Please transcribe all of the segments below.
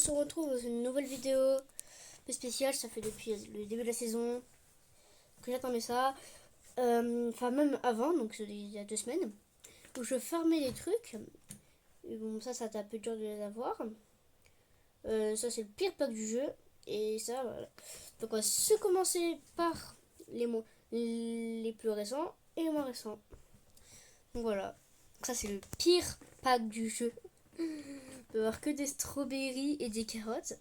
se retrouve dans une nouvelle vidéo un peu spéciale. Ça fait depuis le début de la saison que j'attendais ça. Enfin, même avant, donc il y a 2 semaines, où je fermais les trucs. Et bon, ça t'a un peu dur de les avoir. Ça, c'est le pire pack du jeu. Et ça, voilà. Donc, on va se commencer par les plus récents et les moins récents. Donc, voilà. Ça, c'est le pire pack du jeu. On peut avoir que des strawberries et des carottes,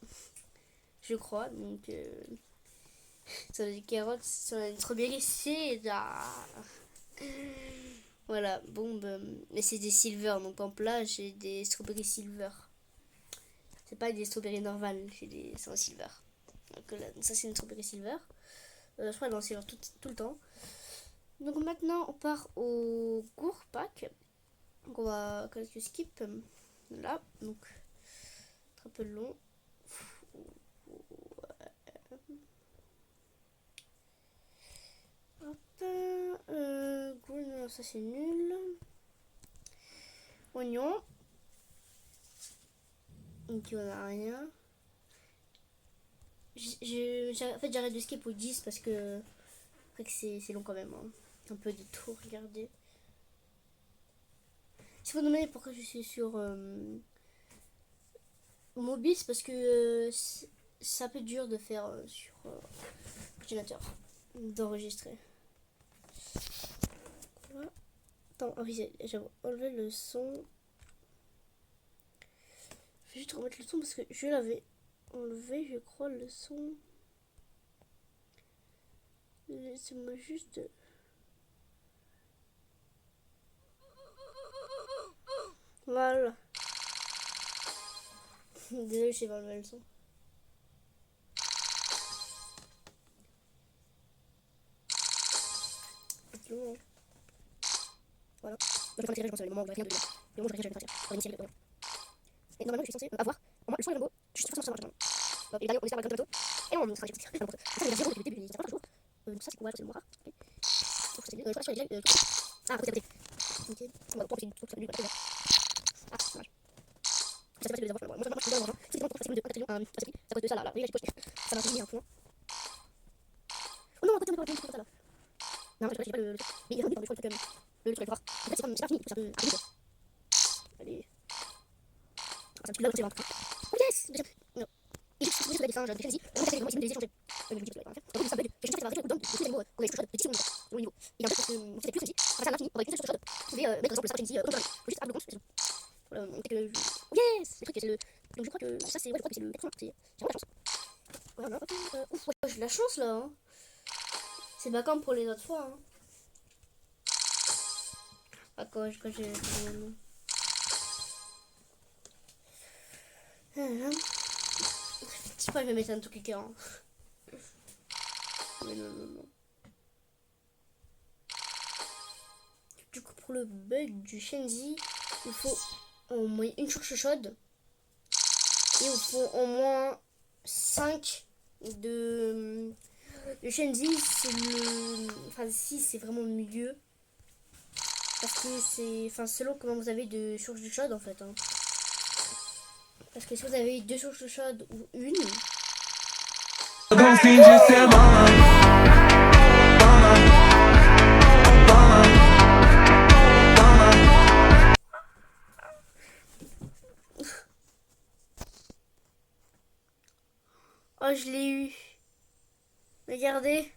je crois. Donc, sur les carottes, sur les strawberries, c'est voilà, bon, mais c'est des silver. Donc, en plat, j'ai des strawberries silver. C'est pas des strawberries normales, c'est en silver. Donc, là, ça, c'est une strawberry silver. Je crois dans silver tout le temps. Donc, maintenant, on part au gourd pack. Donc, on va quelques skip. Là, donc, très peu long. Goût, ça c'est nul. Oignon. Donc on a rien. En fait j'arrête de skip au 10 parce que après que c'est long quand même. Hein. Un peu de tout regarder. Si vous me demandez pourquoi je suis sur mobile, c'est parce que c'est un peu dur de faire sur ordinateur, d'enregistrer. Voilà. Attends, oui, j'avais enlevé le son. Je vais juste remettre le son parce que je l'avais enlevé, je crois, le son. Laissez-moi juste. Voilà. Désolé, j'ai pas enlevé le son. C'est long, hein. Voilà. Donc, je vais je pense, le moment où je vais rien de. Le moment où je vais rien de. Et normalement, je suis censé avoir au moins le son et le logo. Je suis sûr que ça marche. Donc, et d'ailleurs, on espère la bientôt. Et on sera juste. Ça, il y a 0 depuis le début, il y a pas toujours. Ça, c'est quoi? C'est le moins rare. Donc, c'est je crois que sur les direct. Ah, côté. Ok. On va prendre une truc. Ah, dommage. Je sais pas si je vais les avoir. Moi, je suis dans l'argent. C'est vraiment facile de 1 quatrion. Ça coûte ça là. Oui, j'ai poché. Ça m'a fait un point. Oh non, à côté, on est pas là. Non, j'ai pas le truc. Mais il est revenu dans le truc. Le truc rare. En fait, c'est pas fini. C'est un peu. Allez. Ah, ça me tue là, c'est vraiment. Oh yes! Non. Et juste, je vais des singes, des crazy. On va faire des échanger. Je dis que ça va faire. Donc, ça bug. Je cherche à faire un truc de animaux. On a juste des petits au niveau. Et en fait, parce que c'était plus ceci. Après, ça m'a fini. On va utiliser sur Vous pouvez mettre par exemple ça ici. Faut juste avoir le compte. Voilà, on fait que. Yes! Le truc, c'est le. Donc, je crois que ça, c'est. Ouais, je crois que c'est le. C'est vraiment la chance. Voilà, ok. Ouf, ouais, j'ai de la chance là. Hein. C'est pas comme pour les autres fois. Hein. Ah, quand j'ai. Je sais pas, je vais mettre un truc écœurant. Mais non. Du coup, pour le bug du Shenzi, il faut au moins une source chaude. Et il faut au moins 5 de Shenzi. C'est le. Enfin, 6, c'est vraiment mieux. Parce que c'est. Enfin, selon comment vous avez de sources de chaude en fait. Hein. Parce que si vous avez 2 sources chaudes ou une. Oh, je l'ai eu. Regardez.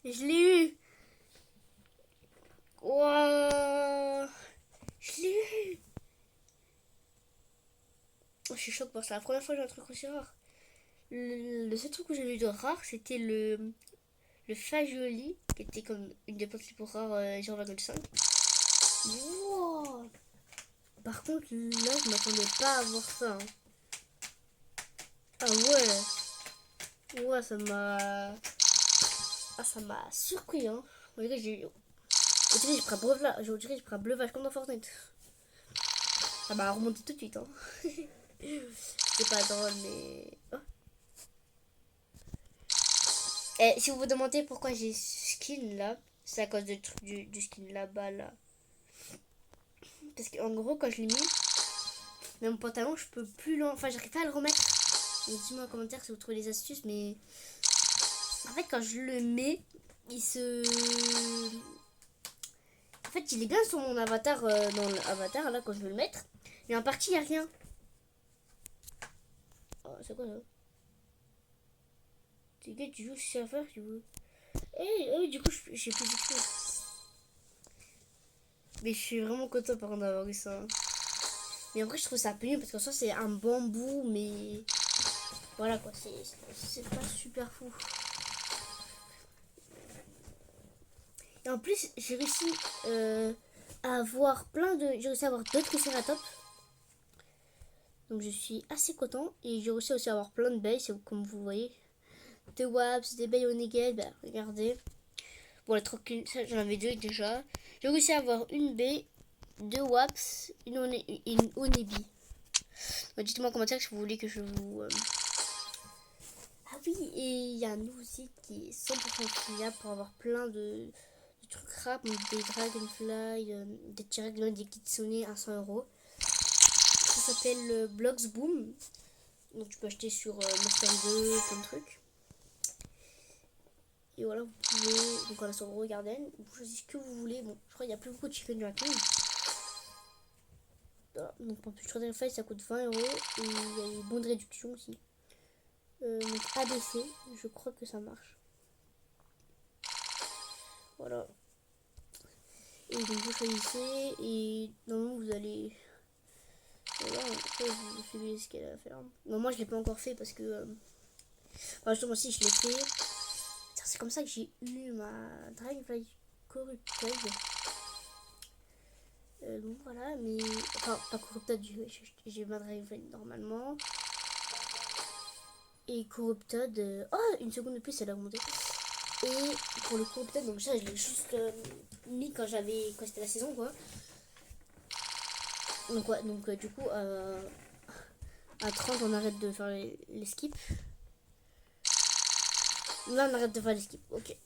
Je l'ai eu. Wow. Je l'ai eu. Oh, je suis choquée parce que c'est la première fois que j'ai un truc aussi rare. Le seul truc que j'ai eu de rare, c'était le fagioli, qui était comme une des plantes les plus rares, 0,5. Wow. Par contre, là, je m'attendais pas à voir ça. Hein. Ah ouais. Ouais, ça m'a. Ah, ça m'a surpris, hein. On dirait que j'ai pris un breuvage. Je dirais que j'ai pris un breuvage comme dans Fortnite. Ça m'a remonté tout de suite, hein. C'est pas drôle, mais. Oh. Et si vous vous demandez pourquoi j'ai skin là, c'est à cause du truc du skin là-bas là. Parce qu'en gros, quand je l'ai mis, dans mon pantalon, je peux plus enfin, j'arrive pas à le remettre. Donc dites-moi en commentaire si vous trouvez les astuces, mais en fait quand je le mets, il se... En fait il est bien sur mon avatar, dans l'avatar là quand je veux le mettre, mais en partie il n'y a rien. Oh, c'est quoi ça? C'est que tu joues sur serveur, tu veux. Et du coup j'ai plus du tout. Mais je suis vraiment content par contre d'avoir eu ça. Mais en vrai je trouve ça pénible parce qu'en soi c'est un bambou, mais voilà quoi, c'est pas super fou. Et en plus j'ai réussi à avoir j'ai réussi à avoir deux tricératops. Donc je suis assez content. Et j'ai réussi aussi à avoir plein de baies, comme vous voyez. Des waps, des baies onigel, bah regardez. Bon les troquines, ça j'en avais deux déjà. J'ai réussi à avoir une baie, deux waps, une onebi. Dites-moi en commentaire si vous voulez que je vous... Ah oui, et il y a un aussi qui est 100% fiable pour avoir plein de trucs rap, des dragonfly, des T-Rex, des kitsune à 100 €. Ça s'appelle Blox Boom. Donc tu peux acheter sur Monster 2, plein de trucs. Et voilà, vous pouvez, donc on a sur Gros Garden, vous choisissez ce que vous voulez. Bon, je crois qu'il n'y a plus beaucoup de chicken raccoon. Voilà. Donc pour plus Dragonfly ça coûte 20 € et il y a des bons de réduction aussi. Donc ABC, je crois que ça marche. Voilà. Et donc vous choisissez et normalement vous allez... Voilà, après vous suivez ce qu'elle a à faire. Non, moi je l'ai pas encore fait parce que... Enfin justement si je l'ai fait. C'est comme ça que j'ai eu ma Dragonfly Corrupted. Donc voilà, mais... Enfin pas Corrupted, j'ai ma Dragonfly normalement. Et Corrupted... Oh, une seconde de plus elle a augmenté. Et pour le Corrupted, donc ça je l'ai juste mis quand c'était la saison quoi. Donc ouais, donc du coup à 30 on arrête de faire les skips. Là on arrête de faire les skips, ok.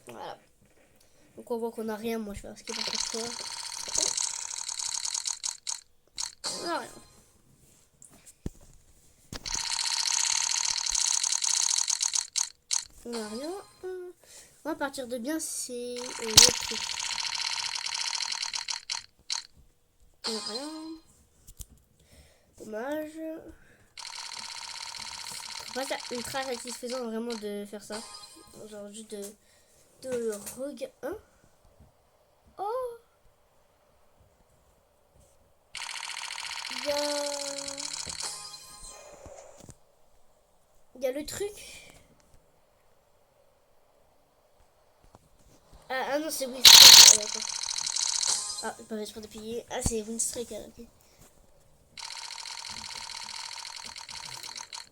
Voilà. Donc on voit qu'on a rien, moi je fais un skip à chaque fois. On a rien. On a rien. On va partir de bien, c'est le truc. On a rien. Dommage. Pas ça ultra satisfaisant vraiment de faire ça. Genre juste de regarder. Hein? Oh! Il y a le truc. Ah non, c'est Winstrike. Ah, d'accord. Ah, pas exprès de payer. Ah, c'est Winstrike. Ok.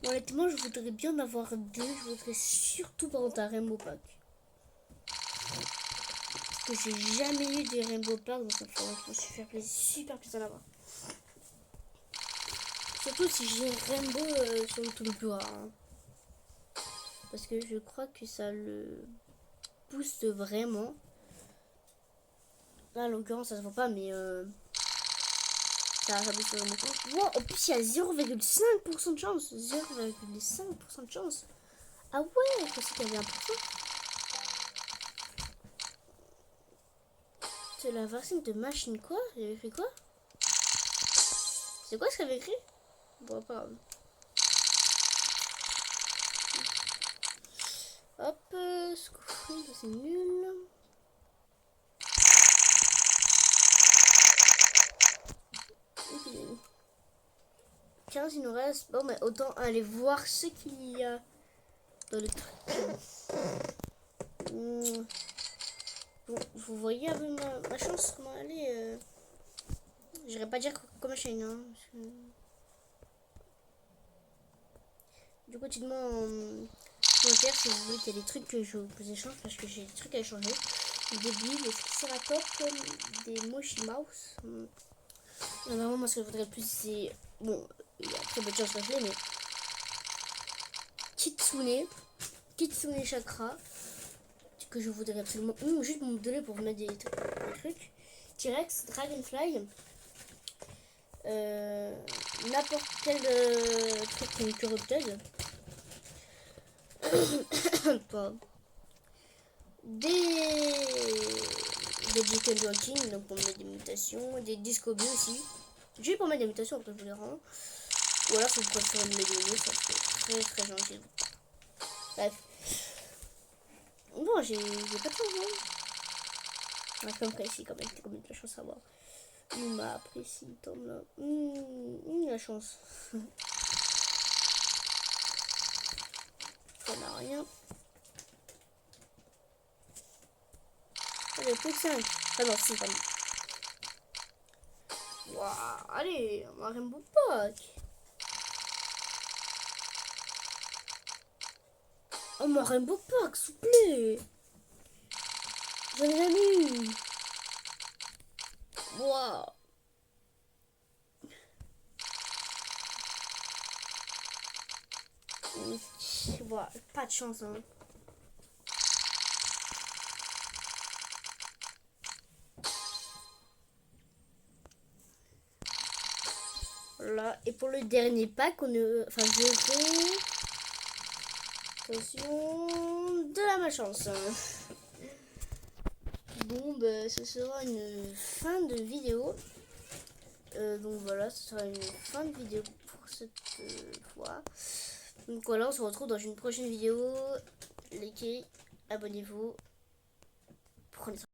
Bon, honnêtement, je voudrais bien en avoir deux. Je voudrais surtout par contre un Rainbow Pack. Parce que j'ai jamais eu des Rainbow Pack. Donc ça me ferait super plaisir d'en avoir. Surtout si j'ai Rainbow sur le tout le plus rare. Hein. Parce que je crois que ça le booste vraiment. Là, en l'occurrence, ça se voit pas, mais ça booste vraiment. Wow, en plus, il y a 0,5% de chance. 0,5% de chance. Ah ouais, je pensais qu'il y avait 1%. C'est la version de machine quoi? Il avait écrit quoi? C'est quoi ce qu'il avait écrit? Bon, pas grave. Hop, Scoofree, c'est nul. Okay. 15 il nous reste. Bon, mais autant aller voir ce qu'il y a dans le truc. Bon, vous voyez avec ma chance comment elle est. J'irais pas dire comme chaîne. Hein, du coup, dites-moi en commentaire si vous voulez qu'il y a des trucs que je vous échange parce que j'ai des trucs à échanger. Des billes, des triceratops, des moshi mouse. Vraiment, moi, ce que je voudrais le plus, c'est. Bon, il y a très peu de chance que je l'ai, mais. Kitsune Chakra. Que je voudrais absolument. Juste me donner pour vous mettre des trucs. T-Rex, Dragonfly, n'importe quel truc qui Chiroptède. Des Chicken Joking, donc pour mettre des mutations, des Discobies aussi. J'ai pour mettre des mutations, après je vous les rends. Ou alors si vous préférez me les donner, ça serait très gentil. Bref. Bon, j'ai pas de chance, hein. Ouais, comme précis quand même, t'as quand même de la chance à voir. Il m'a apprécié, Tom là. La chance. Ça n'a rien. Allez, plus que 5. Ah non, si, pardon. Waouh, allez, un Rainbow Pack. Oh, mon Rainbow Pack, s'il vous plaît. J'en ai jamais eu. Waouh. Voilà, pas de chance, hein. Voilà, et pour le dernier pack, enfin, j'aurai... Attention, de la malchance. Bon, bah, ce sera une fin de vidéo. Donc voilà, ce sera une fin de vidéo pour cette fois. Donc voilà, on se retrouve dans une prochaine vidéo. Likez, abonnez-vous, prenez soin.